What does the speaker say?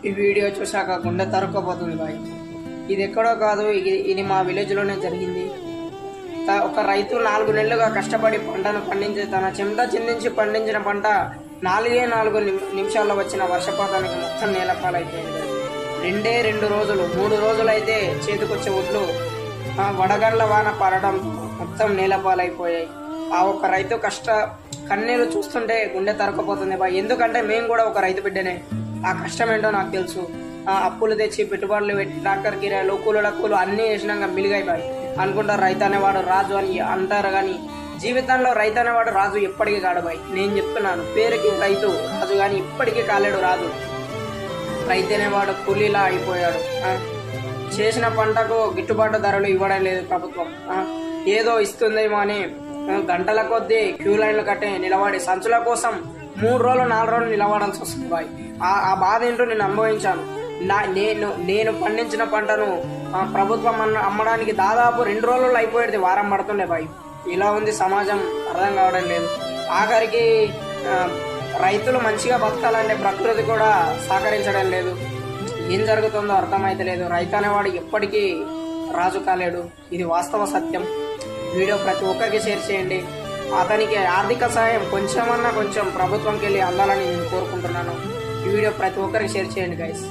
ఈ వీడియో చూశాక గుండె తరుక్కుపోతుంది బాయ్. ఇది ఎక్కడో కాదు, ఇది మా విలేజ్లోనే జరిగింది. ఒక రైతు 4 నెలలుగా కష్టపడి పంటను పండించి తన చెమట చిందించి పండించిన పంట 4 నిమిషాల్లో వచ్చిన వర్షపాతానికి మొత్తం నేలపాలైపోయింది. 2 రోజులు 3 రోజులు అయితే చేతికొచ్చే ఒడ్లు వడగండ్ల వాన పడడం మొత్తం నేలపాలైపోయాయి. ఆ ఒక్క రైతు కన్నీరు చూస్తుంటే గుండె తరకపోతుంది బాయ్. ఎందుకంటే మేము కూడా ఒక రైతు బిడ్డనే. ఆ కష్టం ఏంటో నాకు తెలుసు. అప్పులు తెచ్చి పెట్టుబడులు పెట్టి ట్రాక్టర్ కిరాయిలు కూలు అన్నీ వేసినాక మిలిగాయి బాయ్. అనుకుంటారు రైతు అనేవాడు రాజు అని అంటారు, కానీ జీవితంలో రైతు అనేవాడు రాజు ఎప్పటికీ కాడు బాయ్. నేను చెప్తున్నాను, పేరుకి రైతు రాజు కానీ ఇప్పటికీ కాలేడు రాజు. రైతు అనేవాడు కూలీలా అయిపోయాడు. చేసిన పంటకు గిట్టుబాటు ధరలు ఇవ్వడం లేదు ప్రభుత్వం. ఏదో ఇస్తుందేమో అని గంటల కొద్దీ క్యూ లైన్లు కట్టి నిలబడి సంచుల కోసం 3 రోజులు 4 రోజులు నిలబడాల్సి వస్తుంది బాయ్. ఆ బాధ ఏంటో నేను అనుభవించాను. నేను పండించిన పంటను ప్రభుత్వం అమ్మడానికి దాదాపు 2 రోజుల్లో అయిపోయేది, వారం పడుతుండే బాయ్. ఇలా ఉంది సమాజం, అర్థం కావడం లేదు. ఆఖరికి రైతులు మంచిగా బతకాలంటే ప్రకృతి కూడా సహకరించడం లేదు. ఏం జరుగుతుందో అర్థమైతే లేదు. రైతు అనేవాడు ఎప్పటికీ రాజు కాలేడు. ఇది వాస్తవ సత్యం. వీడియో ప్రతి ఒక్కరికి షేర్ చేయండి. అతనికి ఆర్థిక సహాయం కొంచెం ప్రభుత్వంకి వెళ్ళి అందాలని నేను కోరుకుంటున్నాను. ఈ వీడియో ప్రతి ఒక్కరికి షేర్ చేయండి గైస్.